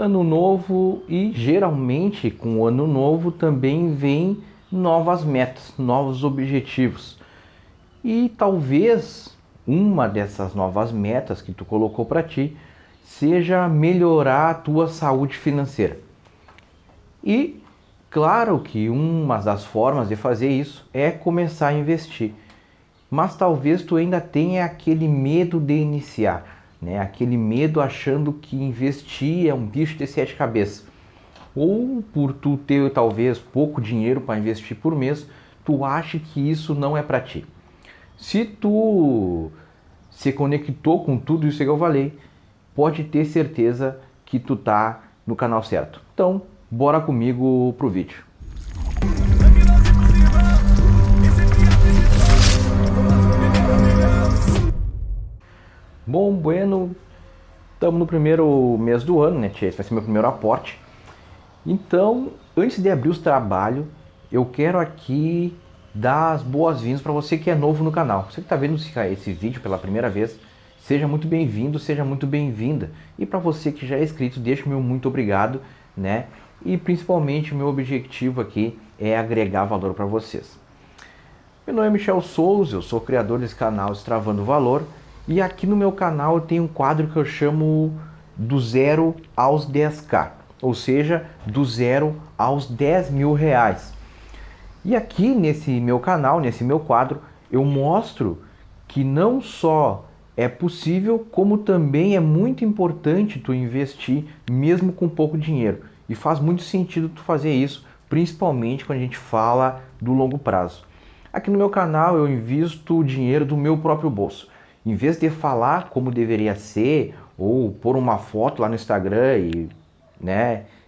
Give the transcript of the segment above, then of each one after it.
ano novo e geralmente com o ano novo também vem novas metas, novos objetivos. E talvez uma dessas novas metas que tu colocou para ti seja melhorar a tua saúde financeira. E claro que uma das formas de fazer isso é começar a investir. Mas talvez tu ainda tenha aquele medo de iniciar, né? Aquele medo achando que investir é um bicho de sete cabeças. Ou por tu ter talvez pouco dinheiro para investir por mês, tu acha que isso não é para ti. Se tu se conectou com tudo isso que eu falei, pode ter certeza que tu tá no canal certo. Então, bora comigo pro vídeo. Bom, bueno, estamos no primeiro mês do ano, né, tia? Esse vai ser meu primeiro aporte. Então, antes de abrir os trabalhos, eu quero aqui dar as boas-vindas para você que é novo no canal. Você que está vendo esse vídeo pela primeira vez, seja muito bem-vindo, seja muito bem-vinda. E para você que já é inscrito, deixa o meu muito obrigado, né? E principalmente o meu objetivo aqui é agregar valor para vocês. Meu nome é Michel Souza, eu sou criador desse canal Destravando Valor. E aqui no meu canal eu tenho um quadro que eu chamo do 0 aos 10k, ou seja, do 0 aos 10 mil reais. E aqui nesse meu canal, nesse meu quadro, eu mostro que não só é possível, como também é muito importante tu investir mesmo com pouco dinheiro. E faz muito sentido tu fazer isso, principalmente quando a gente fala do longo prazo. Aqui no meu canal eu invisto o dinheiro do meu próprio bolso. Em vez de falar como deveria ser, ou pôr uma foto lá no Instagram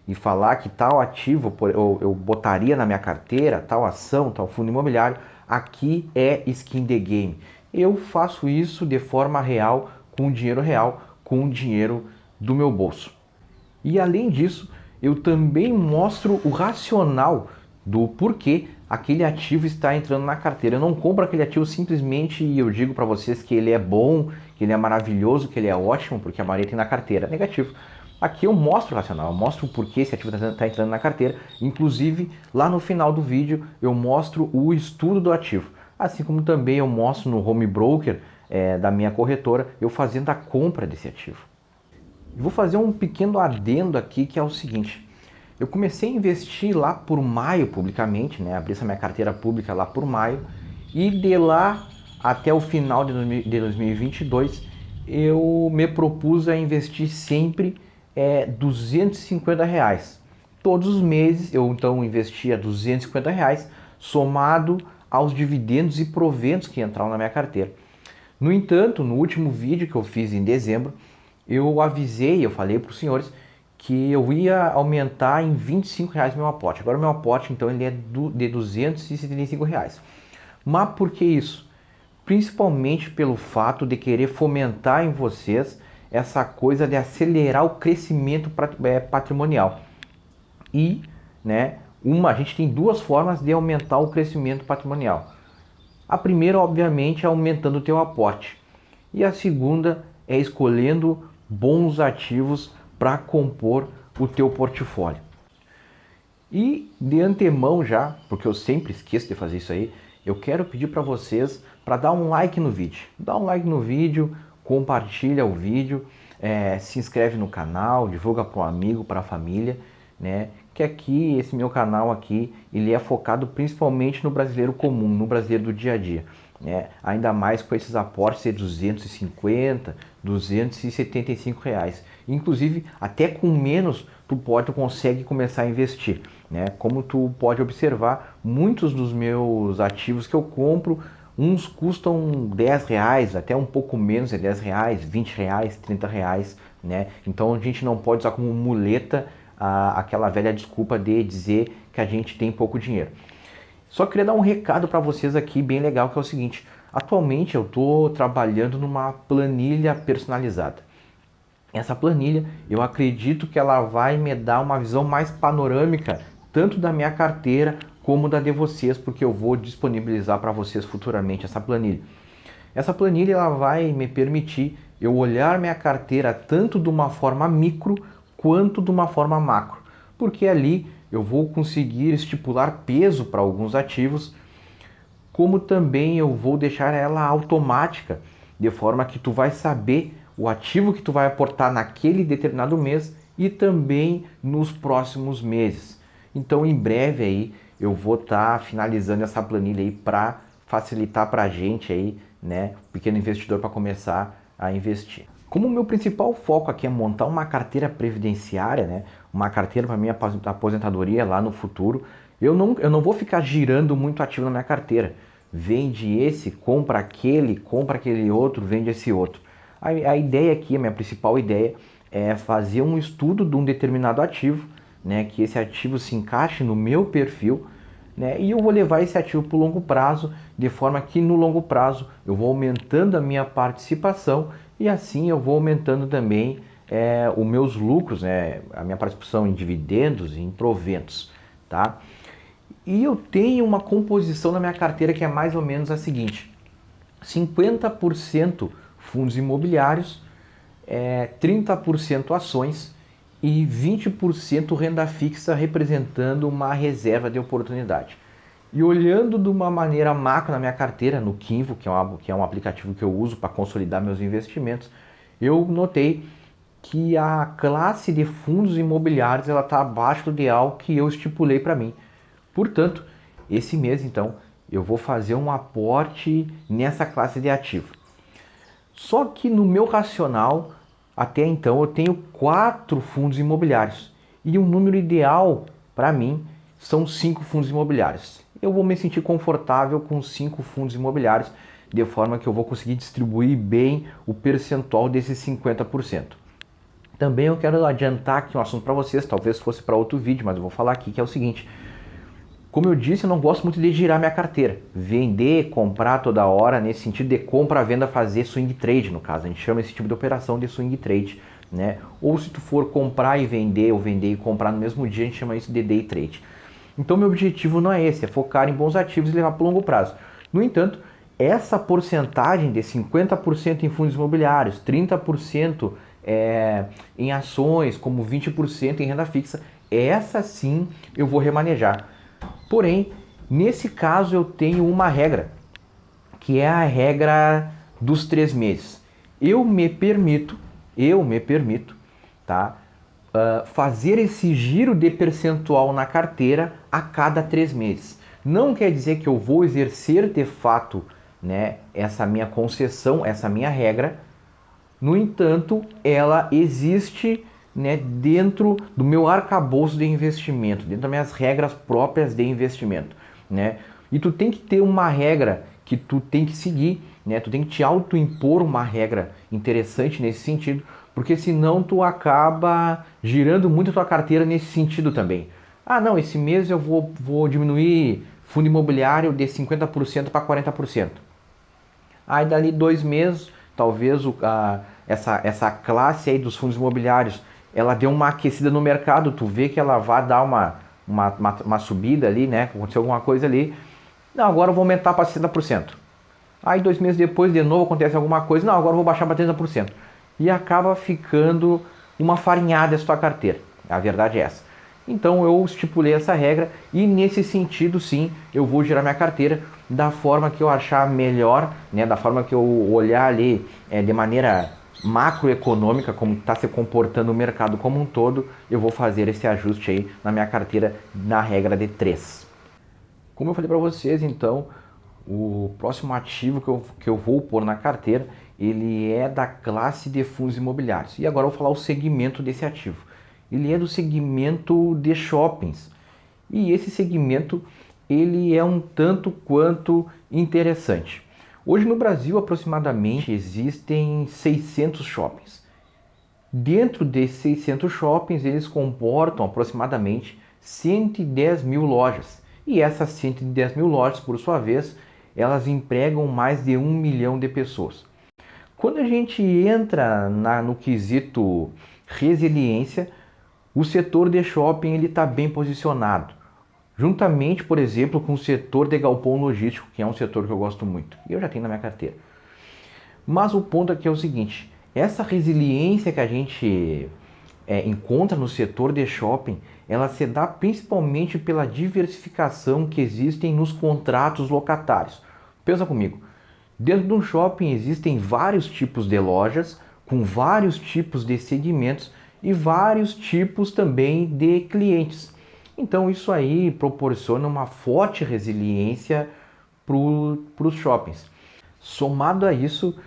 e falar que tal ativo eu botaria na minha carteira, tal ação, tal fundo imobiliário, aqui é skin the game. Eu faço isso de forma real, com o dinheiro do meu bolso. E além disso, eu também mostro o racional do porquê aquele ativo está entrando na carteira. Eu não compro aquele ativo simplesmente e eu digo para vocês que ele é bom, que ele é maravilhoso, que ele é ótimo, porque a maioria tem na carteira. Negativo. Aqui eu mostro o racional, eu mostro o porquê esse ativo está entrando na carteira. Inclusive, lá no final do vídeo, eu mostro o estudo do ativo. Assim como também eu mostro no home broker da minha corretora, eu fazendo a compra desse ativo. Vou fazer um pequeno adendo aqui que é o seguinte. Eu comecei a investir lá por maio publicamente, né? Abri essa minha carteira pública lá por maio. E de lá até o final de 2022, eu me propus a investir sempre R$ 250. Todos os meses eu então investia R$ 250, somado aos dividendos e proventos que entraram na minha carteira. No entanto, no último vídeo que eu fiz em dezembro, eu avisei, eu falei para os senhores que eu ia aumentar em R$ 25 meu aporte. Agora o meu aporte então ele é de R$ 275. Mas por que isso? Principalmente pelo fato de querer fomentar em vocês essa coisa de acelerar o crescimento patrimonial. E, a gente tem duas formas de aumentar o crescimento patrimonial. A primeira, obviamente, é aumentando o teu aporte. E a segunda é escolhendo bons ativos para compor o teu portfólio. E de antemão já, porque eu sempre esqueço de fazer isso aí, eu quero pedir para vocês para dar um like no vídeo. Dá um like no vídeo, compartilha o vídeo, se inscreve no canal, divulga para um amigo, para a família, né? Que aqui, esse meu canal aqui, ele é focado principalmente no brasileiro comum, no brasileiro do dia a dia. Ainda mais com esses aportes de R$ 250, R$ 275. Inclusive, até com menos, tu consegue começar a investir. Como tu pode observar, muitos dos meus ativos que eu compro, uns custam R$ 10, até um pouco menos de R$ 10, R$ 20, R$ 30. Então a gente não pode usar como muleta aquela velha desculpa de dizer que a gente tem pouco dinheiro. Só queria dar um recado para vocês aqui bem legal, que é o seguinte. Atualmente eu estou trabalhando numa planilha personalizada. Essa planilha, eu acredito que ela vai me dar uma visão mais panorâmica, tanto da minha carteira como da de vocês, porque eu vou disponibilizar para vocês futuramente essa planilha. Essa planilha ela vai me permitir eu olhar minha carteira tanto de uma forma micro quanto de uma forma macro, porque ali eu vou conseguir estipular peso para alguns ativos, como também eu vou deixar ela automática, de forma que tu vai saber o ativo que tu vai aportar naquele determinado mês e também nos próximos meses. Então, em breve aí eu vou estar finalizando essa planilha aí para facilitar para a gente aí, né, pequeno investidor, para começar a investir. Como o meu principal foco aqui é montar uma carteira previdenciária, né, uma carteira para minha aposentadoria lá no futuro, eu não vou ficar girando muito ativo na minha carteira. Vende esse, compra aquele outro, vende esse outro. A ideia aqui, a minha principal ideia, é fazer um estudo de um determinado ativo, né, que esse ativo se encaixe no meu perfil, né, e eu vou levar esse ativo para o longo prazo, de forma que no longo prazo eu vou aumentando a minha participação e assim eu vou aumentando também os meus lucros, né, a minha participação em dividendos e em proventos, tá? E eu tenho uma composição na minha carteira que é mais ou menos a seguinte: 50% fundos imobiliários, 30% ações e 20% renda fixa, representando uma reserva de oportunidade. E olhando de uma maneira macro na minha carteira, no Kinvo, que é um aplicativo que eu uso para consolidar meus investimentos, eu notei que a classe de fundos imobiliários está abaixo do ideal que eu estipulei para mim. Portanto, esse mês então eu vou fazer um aporte nessa classe de ativo. Só que no meu racional, até então eu tenho 4 fundos imobiliários e o número ideal para mim são 5 fundos imobiliários. Eu vou me sentir confortável com 5 fundos imobiliários, de forma que eu vou conseguir distribuir bem o percentual desses 50%. Também eu quero adiantar aqui um assunto para vocês, talvez fosse para outro vídeo, mas eu vou falar aqui, que é o seguinte: como eu disse, eu não gosto muito de girar minha carteira. Vender, comprar toda hora, nesse sentido de compra, venda, fazer swing trade, no caso. A gente chama esse tipo de operação de swing trade, né? Ou se tu for comprar e vender, ou vender e comprar no mesmo dia, a gente chama isso de day trade. Então, meu objetivo não é esse, é focar em bons ativos e levar para o longo prazo. No entanto, essa porcentagem de 50% em fundos imobiliários, 30% em ações, como 20% em renda fixa, essa sim eu vou remanejar. Porém, nesse caso eu tenho uma regra, que é a regra dos 3 meses. Eu me permito, tá, fazer esse giro de percentual na carteira a cada 3 meses. Não quer dizer que eu vou exercer de fato, né, essa minha concessão, essa minha regra. No entanto, ela existe, né, dentro do meu arcabouço de investimento, dentro das minhas regras próprias de investimento, né? E tu tem que ter uma regra que tu tem que seguir, né? Tu tem que te autoimpor uma regra interessante nesse sentido, porque senão tu acaba girando muito a tua carteira nesse sentido também. Ah, não, esse mês eu vou diminuir fundo imobiliário de 50% para 40%. Aí dali 2 meses, talvez essa classe aí dos fundos imobiliários, ela deu uma aquecida no mercado, tu vê que ela vai dar uma subida ali, né? Aconteceu alguma coisa ali. Não, agora eu vou aumentar para 60%. Aí 2 meses depois, de novo, acontece alguma coisa. Não, agora eu vou baixar para 30%. E acaba ficando uma farinhada essa tua carteira. A verdade é essa. Então eu estipulei essa regra e nesse sentido sim eu vou girar minha carteira da forma que eu achar melhor, né, da forma que eu olhar ali de maneira macroeconômica, como está se comportando o mercado como um todo, eu vou fazer esse ajuste aí na minha carteira na regra de 3. Como eu falei para vocês, então, o próximo ativo que eu vou pôr na carteira, ele é da classe de fundos imobiliários. E agora eu vou falar o segmento desse ativo. Ele é do segmento de shoppings. E esse segmento, ele é um tanto quanto interessante. Hoje no Brasil, aproximadamente, existem 600 shoppings. Dentro desses 600 shoppings, eles comportam aproximadamente 110 mil lojas. E essas 110 mil lojas, por sua vez, elas empregam mais de 1 milhão de pessoas. Quando a gente entra no quesito resiliência, o setor de shopping está bem posicionado. Juntamente, por exemplo, com o setor de galpão logístico, que é um setor que eu gosto muito. E eu já tenho na minha carteira. Mas o ponto aqui é o seguinte: essa resiliência que a gente encontra no setor de shopping, ela se dá principalmente pela diversificação que existem nos contratos locatários. Pensa comigo, dentro de um shopping existem vários tipos de lojas, com vários tipos de segmentos e vários tipos também de clientes. Então isso aí proporciona uma forte resiliência para os shoppings. Somado a isso,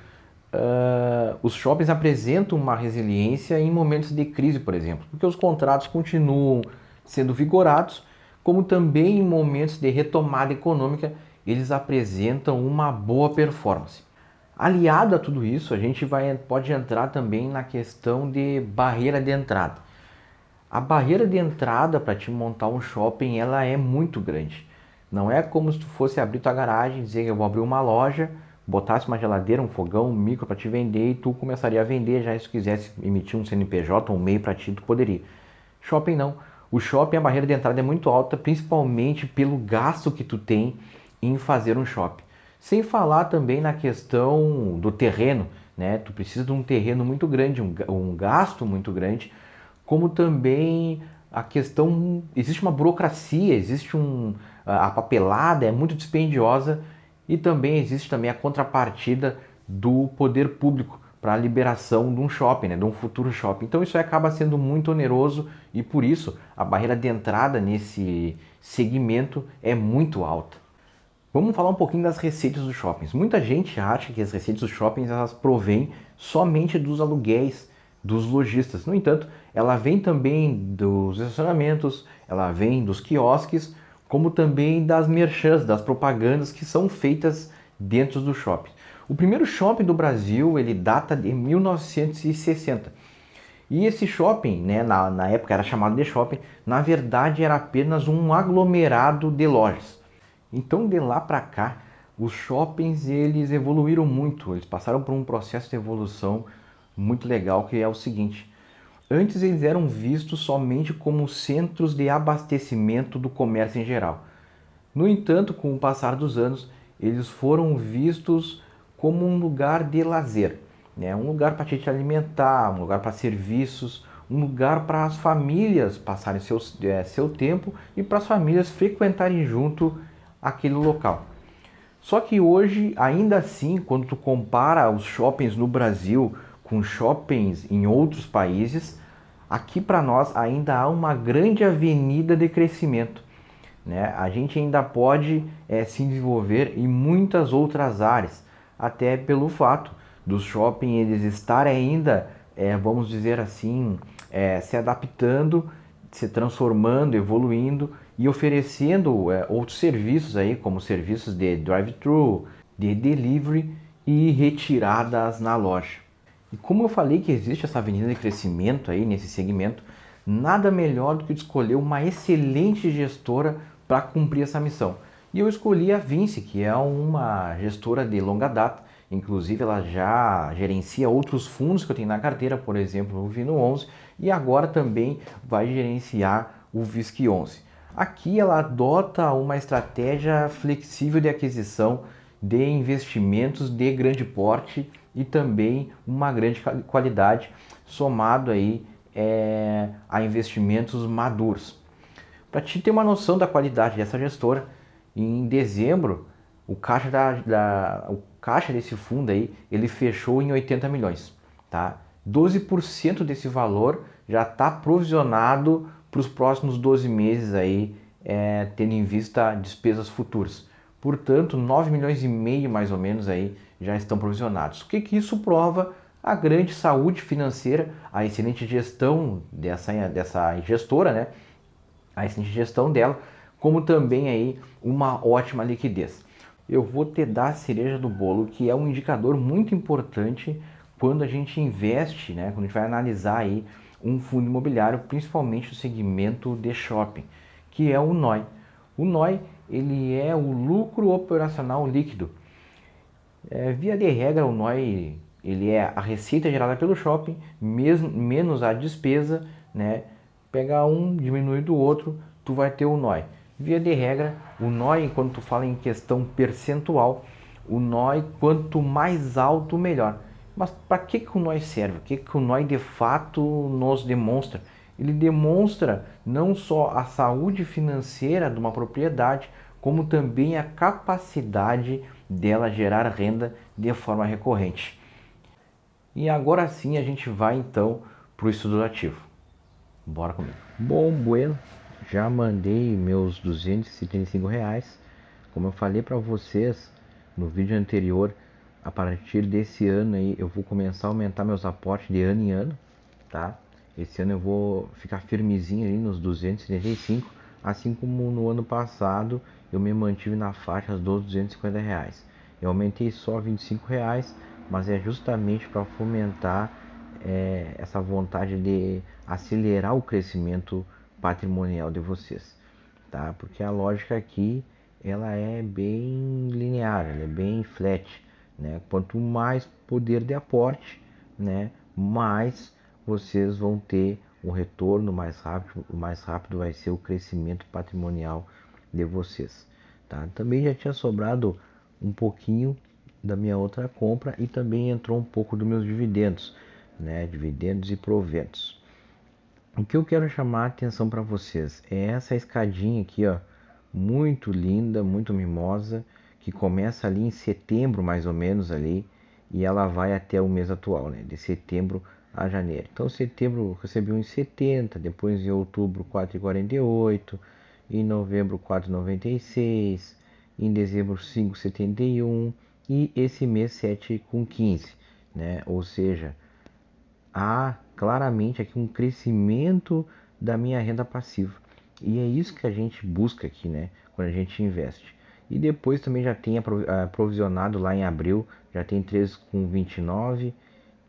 os shoppings apresentam uma resiliência em momentos de crise, por exemplo, porque os contratos continuam sendo vigorados, como também em momentos de retomada econômica, eles apresentam uma boa performance. Aliado a tudo isso, a gente pode entrar também na questão de barreira de entrada. A barreira de entrada para te montar um shopping, ela é muito grande. Não é como se tu fosse abrir tua garagem, dizer que eu vou abrir uma loja, botasse uma geladeira, um fogão, um micro para te vender e tu começaria a vender já se tu quisesse emitir um CNPJ, um MEI para ti, tu poderia. Shopping não. O shopping, a barreira de entrada é muito alta, principalmente pelo gasto que tu tem em fazer um shopping. Sem falar também na questão do terreno, né? Tu precisa de um terreno muito grande, um gasto muito grande, como também a questão, existe uma burocracia, a papelada é muito dispendiosa e também existe também a contrapartida do poder público para a liberação de um shopping, né, de um futuro shopping. Então isso acaba sendo muito oneroso e por isso a barreira de entrada nesse segmento é muito alta. Vamos falar um pouquinho das receitas dos shoppings. Muita gente acha que as receitas dos shoppings elas provêm somente dos aluguéis dos lojistas. No entanto, ela vem também dos estacionamentos, ela vem dos quiosques, como também das merchans, das propagandas que são feitas dentro do shopping. O primeiro shopping do Brasil ele data de 1960. E esse shopping, né, na época era chamado de shopping, na verdade era apenas um aglomerado de lojas. Então de lá para cá, os shoppings eles evoluíram muito, eles passaram por um processo de evolução muito legal que é o seguinte: antes eles eram vistos somente como centros de abastecimento do comércio em geral. No entanto, com o passar dos anos, eles foram vistos como um lugar de lazer, né? Um lugar para te alimentar, um lugar para serviços, um lugar para as famílias passarem seu tempo e para as famílias frequentarem junto aquele local. Só que hoje, ainda assim, quando tu compara os shoppings no Brasil com shoppings em outros países, aqui para nós ainda há uma grande avenida de crescimento, né? A gente ainda pode se desenvolver em muitas outras áreas, até pelo fato dos shoppings eles estarem ainda, vamos dizer assim, se adaptando, se transformando, evoluindo e oferecendo outros serviços aí, como serviços de drive-thru, de delivery e retiradas na loja. E como eu falei que existe essa avenida de crescimento aí nesse segmento, nada melhor do que escolher uma excelente gestora para cumprir essa missão. E eu escolhi a Vinci, que é uma gestora de longa data, inclusive ela já gerencia outros fundos que eu tenho na carteira, por exemplo, o Vino 11, e agora também vai gerenciar o VISC 11. Aqui ela adota uma estratégia flexível de aquisição de investimentos de grande porte e também uma grande qualidade, somado aí a investimentos maduros. Para te ter uma noção da qualidade dessa gestora, em dezembro o caixa desse fundo aí, ele fechou em 80 milhões, tá? 12% desse valor já está provisionado para os próximos 12 meses aí, tendo em vista despesas futuras. Portanto, 9 milhões e meio mais ou menos aí já estão provisionados. O que isso prova? A grande saúde financeira, a excelente gestão dessa gestora, né? A excelente gestão dela, como também aí uma ótima liquidez. Eu vou te dar a cereja do bolo, que é um indicador muito importante quando a gente investe, né? Quando a gente vai analisar aí um fundo imobiliário, principalmente o segmento de shopping, que é o NOI. O NOI ele é o lucro operacional líquido. Via de regra, o NOI ele é a receita gerada pelo shopping menos a despesa, né? Pega um, diminui do outro, tu vai ter o NOI. Via de regra, o NOI, quando tu fala em questão percentual, o NOI quanto mais alto melhor. Mas para que o NOI serve? O que o NOI de fato nos demonstra? Ele demonstra não só a saúde financeira de uma propriedade, como também a capacidade dela gerar renda de forma recorrente. E agora sim a gente vai então para o estudo ativo. Bora comigo. Bom, bueno, já mandei meus R$ 275. Como eu falei para vocês no vídeo anterior, a partir desse ano aí eu vou começar a aumentar meus aportes de ano em ano, tá? Esse ano eu vou ficar firmezinho ali nos 275, assim como no ano passado eu me mantive na faixa dos R$ 250. Eu aumentei só R$ 25, mas é justamente para fomentar essa vontade de acelerar o crescimento patrimonial de vocês, tá? Porque a lógica aqui ela é bem linear, ela é bem flat, né? Quanto mais poder de aporte, né, mais vocês vão ter um retorno mais rápido, o mais rápido vai ser o crescimento patrimonial de vocês, tá? Também já tinha sobrado um pouquinho da minha outra compra e também entrou um pouco dos meus dividendos, né? Dividendos e proventos. O que eu quero chamar a atenção para vocês é essa escadinha aqui, ó, muito linda, muito mimosa, que começa ali em setembro mais ou menos ali e ela vai até o mês atual, né? De setembro a janeiro. Então, setembro recebi 1,70, depois em outubro 4,48, em novembro 4,96, em dezembro 5,71 e esse mês 7,15, né? Ou seja, há claramente aqui um crescimento da minha renda passiva. E é isso que a gente busca aqui, né? Quando a gente investe. E depois também já tem provisionado lá em abril, já tem 3,29.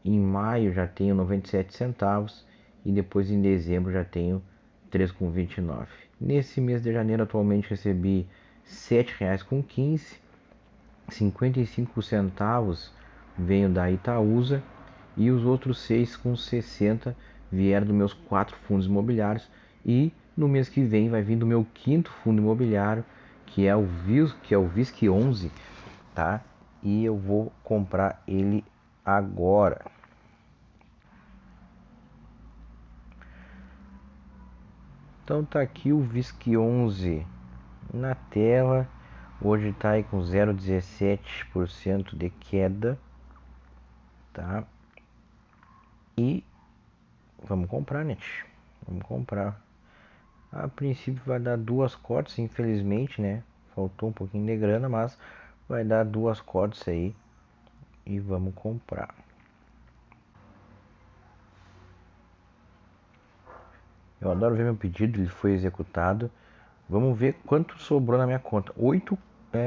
Em maio já tenho 97 centavos. E depois em dezembro já tenho 3,29. Nesse mês de janeiro atualmente recebi R$ 7,15. 55 centavos veio da Itaúsa e os outros 6,60 vieram dos meus 4 fundos imobiliários e no mês que vem vai vir do meu quinto fundo imobiliário, que é o VISC 11, tá? E eu vou comprar ele agora. Então tá aqui o VISC 11 na tela. Hoje está aí com 0,17% de queda, tá? E vamos comprar, né? Vamos comprar. A princípio vai dar duas cortes, infelizmente, né? Faltou um pouquinho de grana, mas vai dar duas cortes aí e vamos comprar. Eu adoro ver meu pedido, ele foi executado. Vamos ver quanto sobrou na minha conta. R$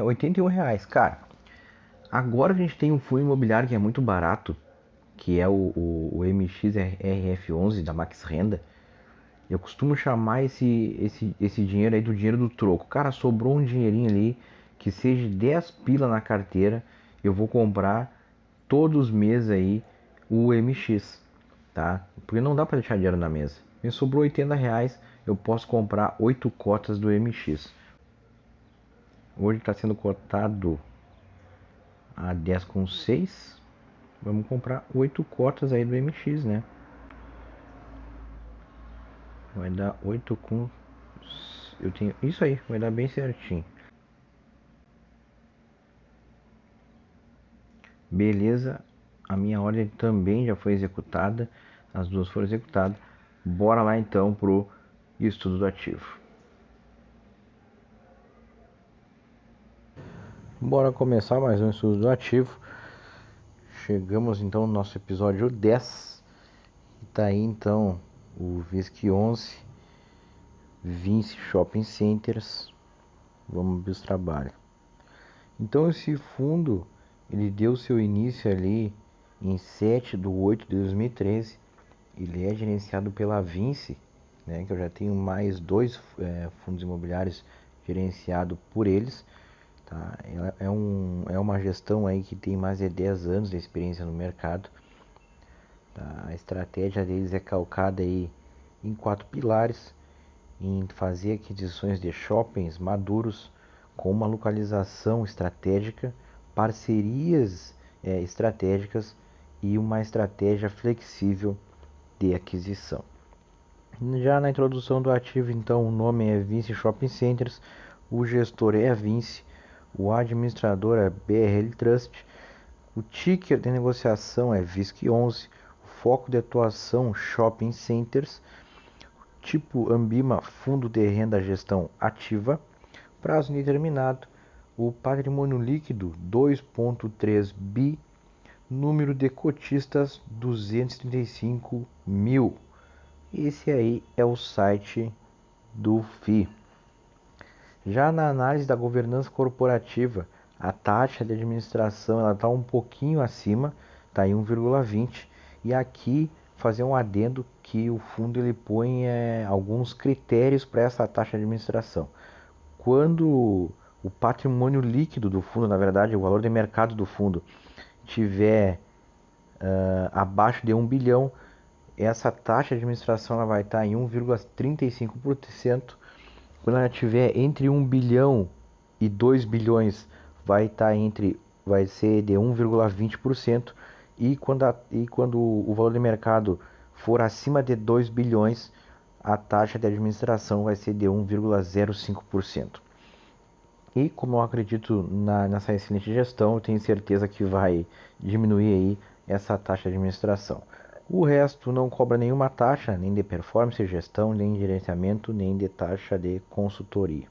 81, cara. Agora a gente tem um fundo imobiliário que é muito barato, que é o MXRF11 da Max Renda. Eu costumo chamar esse dinheiro aí do dinheiro do troco. Cara, sobrou um dinheirinho ali, que seja 10 pila na carteira, eu vou comprar todos os meses aí o MX, tá? Porque não dá para deixar dinheiro na mesa. Me sobrou R$ 80, eu posso comprar 8 cotas do MX. Hoje está sendo cotado a 10,6. Vamos comprar 8 cotas aí do MX, né? Vai dar 8 com... Eu tenho isso aí, vai dar bem certinho. Beleza, a minha ordem também já foi executada. As duas foram executadas. Bora lá então pro estudo do ativo. Bora começar mais um estudo do ativo. Chegamos então no nosso episódio 10. E tá aí então o VISC 11, Vinci Shopping Centers. Vamos ver os trabalhos. Então esse fundo ele deu seu início ali em 7/8/2013. Ele é gerenciado pela Vinci, né, que eu já tenho mais dois fundos imobiliários gerenciados por eles. Tá? É uma gestão aí que tem mais de 10 anos de experiência no mercado. Tá? A estratégia deles é calcada aí em 4 pilares, em fazer aquisições de shoppings maduros com uma localização estratégica, parcerias estratégicas e uma estratégia flexível de aquisição. Já na introdução do ativo, então, o nome é Vinci Shopping Centers, o gestor é a Vinci, o administrador é BRL Trust, o ticker de negociação é VISC11, o foco de atuação Shopping Centers, tipo Ambima Fundo de Renda Gestão Ativa, prazo indeterminado, o patrimônio líquido 2,3 bi, número de cotistas 235 mil. Esse aí é o site do FI. Já na análise da governança corporativa, a taxa de administração está um pouquinho acima, está em 1,20. E aqui fazer um adendo que o fundo ele põe alguns critérios para essa taxa de administração. Quando o patrimônio líquido do fundo, na verdade o valor de mercado do fundo, tiver abaixo de 1 bilhão, essa taxa de administração ela vai estar em 1,35%. Quando ela estiver entre 1 bilhão e 2 bilhões, vai ser de 1,20%. E quando o valor de mercado for acima de 2 bilhões, a taxa de administração vai ser de 1,05%. E como eu acredito nessa excelente gestão, eu tenho certeza que vai diminuir aí essa taxa de administração. O resto não cobra nenhuma taxa, nem de performance, gestão, nem de gerenciamento, nem de taxa de consultoria.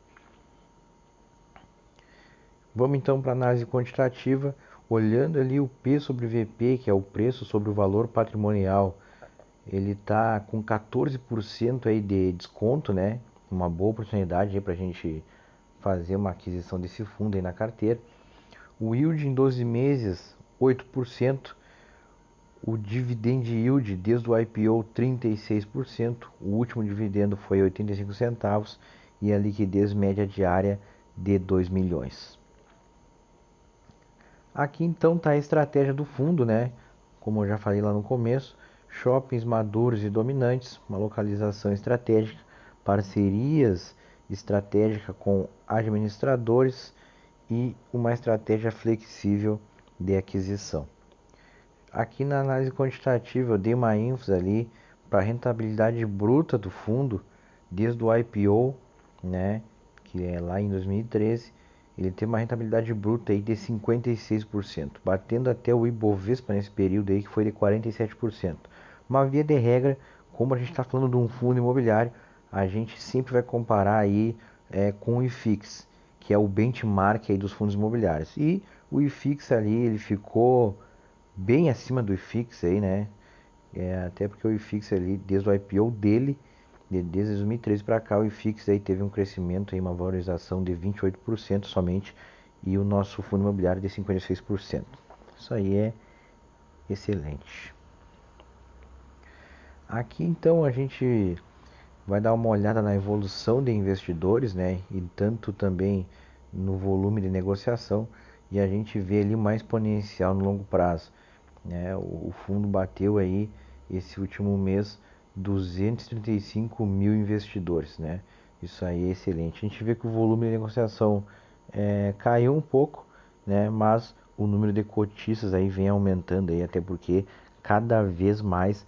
Vamos então para a análise quantitativa, olhando ali o P sobre VP, que é o preço sobre o valor patrimonial. Ele está com 14% aí de desconto, né? Uma boa oportunidade para a gente fazer uma aquisição desse fundo aí na carteira. O yield em 12 meses, 8%. O dividend yield desde o IPO 36%, o último dividendo foi 85 centavos e a liquidez média diária de 2 milhões. Aqui então está a estratégia do fundo, né? Como eu já falei lá no começo, shoppings maduros e dominantes, uma localização estratégica, parcerias estratégicas com administradores e uma estratégia flexível de aquisição. Aqui na análise quantitativa eu dei uma ênfase ali para a rentabilidade bruta do fundo desde o IPO, né, que é lá em 2013, ele tem uma rentabilidade bruta aí de 56%, batendo até o Ibovespa nesse período aí que foi de 47%. Uma via de regra, como a gente está falando de um fundo imobiliário, a gente sempre vai comparar aí com o IFIX, que é o benchmark aí dos fundos imobiliários. E o IFIX ali ele ficou bem acima do IFIX aí, né? Até porque o IFIX ali, desde o IPO dele, desde 2013 para cá, o IFIX aí teve um crescimento e uma valorização de 28% somente, e o nosso fundo imobiliário de 56%. Isso aí é excelente. Aqui então a gente vai dar uma olhada na evolução de investidores, né? E tanto também no volume de negociação, e a gente vê ali uma exponencial no longo prazo. Né? O fundo bateu aí esse último mês 235 mil investidores, né? Isso aí é excelente. A gente vê que o volume de negociação caiu um pouco, né? Mas o número de cotistas aí vem aumentando aí, até porque cada vez mais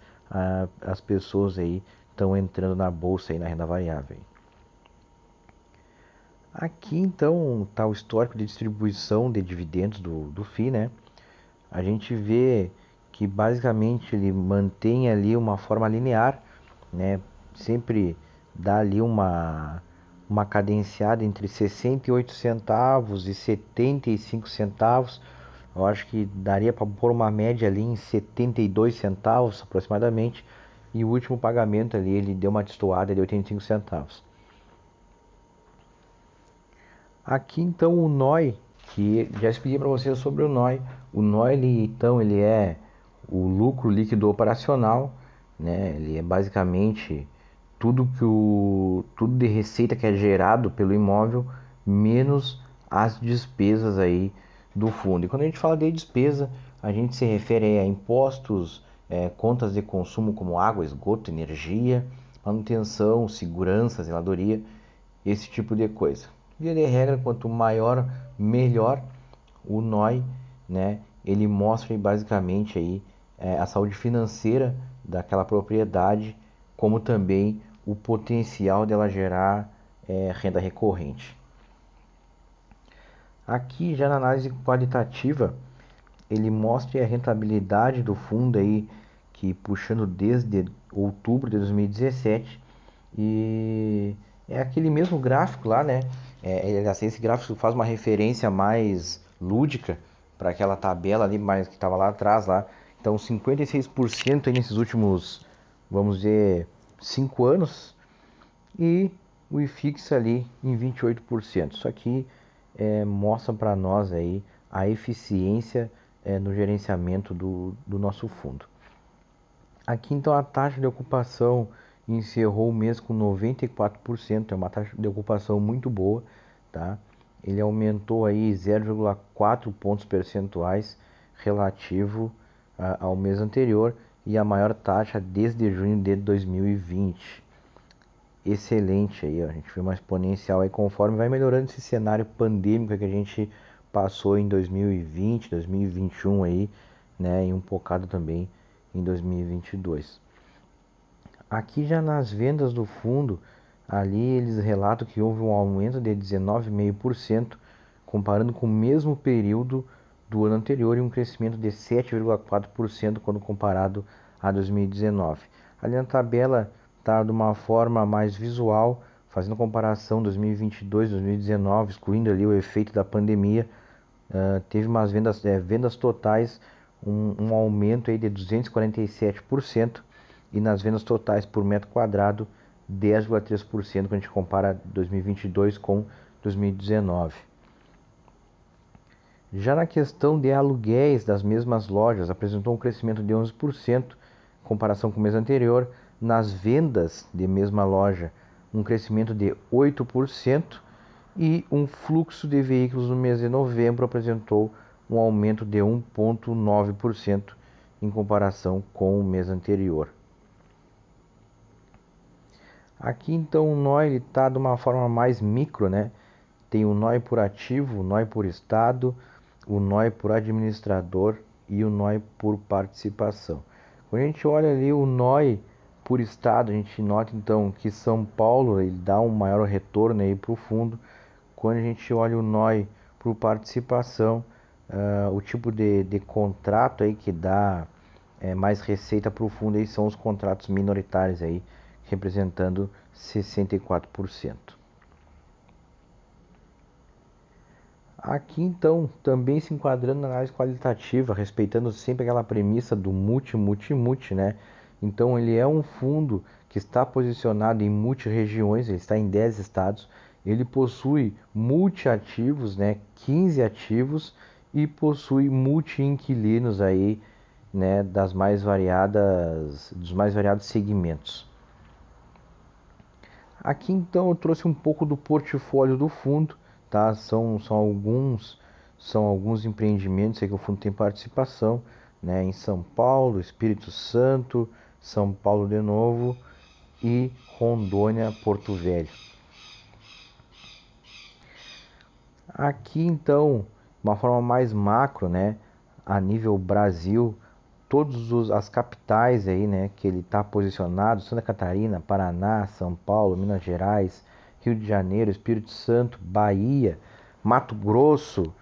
as pessoas aí estão entrando na bolsa aí na renda variável. Aqui então está o histórico de distribuição de dividendos do FI, né? A gente vê que basicamente ele mantém ali uma forma linear, né? Sempre dá ali uma cadenciada entre 68 centavos e 75 centavos. Eu acho que daria para pôr uma média ali em 72 centavos aproximadamente. E o último pagamento ali ele deu uma destoada de 85 centavos. Aqui então o NOI, que já expliquei para vocês sobre o NOI. O NOI ele é o lucro líquido operacional, né? Ele é basicamente tudo de receita que é gerado pelo imóvel menos as despesas aí do fundo. E quando a gente fala de despesa, a gente se refere a impostos, contas de consumo como água, esgoto, energia, manutenção, segurança, zeladoria, esse tipo de coisa. Via de regra, quanto maior, melhor o NOI, né? Ele mostra basicamente aí a saúde financeira daquela propriedade, como também o potencial dela gerar renda recorrente. Aqui já na análise qualitativa, ele mostra a rentabilidade do fundo aí, que puxando desde outubro de 2017, e é aquele mesmo gráfico lá, né? Esse gráfico faz uma referência mais lúdica para aquela tabela ali, mais que estava lá atrás lá. Então 56% aí nesses últimos, vamos dizer, 5 anos, e o IFIX ali em 28%. Isso aqui mostra para nós aí a eficiência no gerenciamento do nosso fundo. Aqui então a taxa de ocupação encerrou o mês com 94%, é uma taxa de ocupação muito boa, tá? Ele aumentou aí 0,4 pontos percentuais relativo ao mês anterior e a maior taxa desde junho de 2020. Excelente aí, ó. A gente vê uma exponencial aí conforme vai melhorando esse cenário pandêmico que a gente passou em 2020, 2021 aí, né, e um bocado também em 2022. Aqui já nas vendas do fundo, ali eles relatam que houve um aumento de 19,5% comparando com o mesmo período do ano anterior e um crescimento de 7,4% quando comparado a 2019. Ali na tabela está de uma forma mais visual, fazendo comparação 2022-2019, excluindo ali o efeito da pandemia. Teve umas vendas totais, um aumento aí de 247% e nas vendas totais por metro quadrado 10,3% quando a gente compara 2022 com 2019. Já na questão de aluguéis das mesmas lojas, apresentou um crescimento de 11% em comparação com o mês anterior. Nas vendas de mesma loja, um crescimento de 8% e um fluxo de veículos no mês de novembro apresentou um aumento de 1,9% em comparação com o mês anterior. Aqui então o NOI está de uma forma mais micro, né? Tem o NOI por ativo, o NOI por estado, o NOI por administrador e o NOI por participação. Quando a gente olha ali o NOI por estado, a gente nota então que São Paulo ele dá um maior retorno aí para o fundo. Quando a gente olha o NOI por participação, o tipo de contrato aí que dá mais receita para o fundo aí são os contratos minoritários aí, representando 64%. Aqui então, também se enquadrando na análise qualitativa, respeitando sempre aquela premissa do multi, né? Então ele é um fundo que está posicionado em multi-regiões, ele está em 10 estados, ele possui multi-ativos, né? 15 ativos e possui multi-inquilinos aí, né? Dos mais variados segmentos. Aqui então eu trouxe um pouco do portfólio do fundo, tá? São alguns empreendimentos aí que o fundo tem participação, né? Em São Paulo, Espírito Santo, São Paulo de novo e Rondônia, Porto Velho. Aqui então, de uma forma mais macro, né? A nível Brasil, todas as capitais aí, né, que ele está posicionado, Santa Catarina, Paraná, São Paulo, Minas Gerais, Rio de Janeiro, Espírito Santo, Bahia, Mato Grosso,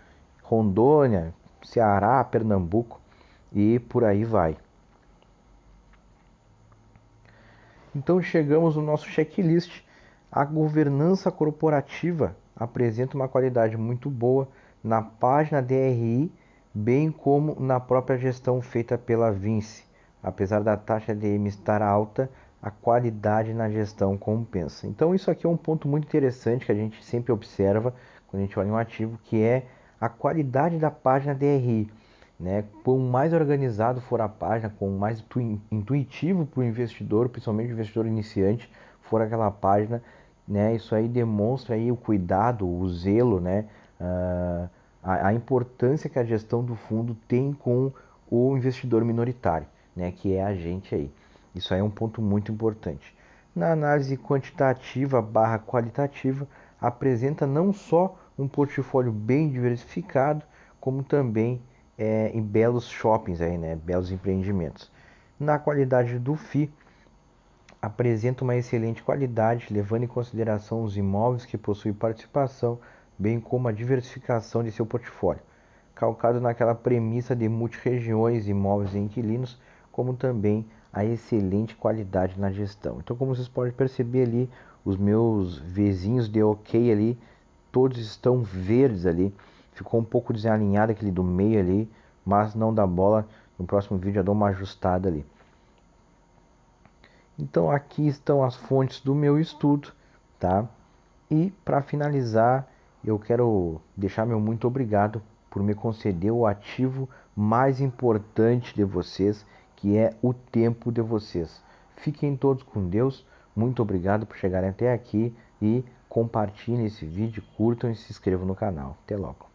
Rondônia, Ceará, Pernambuco e por aí vai. Então chegamos no nosso checklist. A governança corporativa apresenta uma qualidade muito boa na página DRI, bem como na própria gestão feita pela Vinci. Apesar da taxa DM estar alta, a qualidade na gestão compensa. Então isso aqui é um ponto muito interessante que a gente sempre observa quando a gente olha um ativo, que é a qualidade da página DRI. Né? Quanto mais organizado for a página, quanto mais intuitivo para o investidor, principalmente o investidor iniciante, for aquela página, né? Isso aí demonstra aí o cuidado, o zelo, né? A importância que a gestão do fundo tem com o investidor minoritário, né? Que é a gente aí. Isso aí é um ponto muito importante. Na análise quantitativa barra qualitativa, apresenta não só um portfólio bem diversificado, como também em belos shoppings aí, né? Belos empreendimentos. Na qualidade do FII, apresenta uma excelente qualidade, levando em consideração os imóveis que possuem participação, bem como a diversificação de seu portfólio, calcado naquela premissa de multirregiões, imóveis e inquilinos, como também a excelente qualidade na gestão. Então, como vocês podem perceber ali, os meus vizinhos de OK ali, todos estão verdes ali. Ficou um pouco desalinhado aquele do meio ali, mas não dá bola. No próximo vídeo eu dou uma ajustada ali. Então aqui estão as fontes do meu estudo, tá? E para finalizar, eu quero deixar meu muito obrigado por me conceder o ativo mais importante de vocês, que é o tempo de vocês. Fiquem todos com Deus. Muito obrigado por chegarem até aqui e compartilhem esse vídeo, curtam e se inscrevam no canal. Até logo.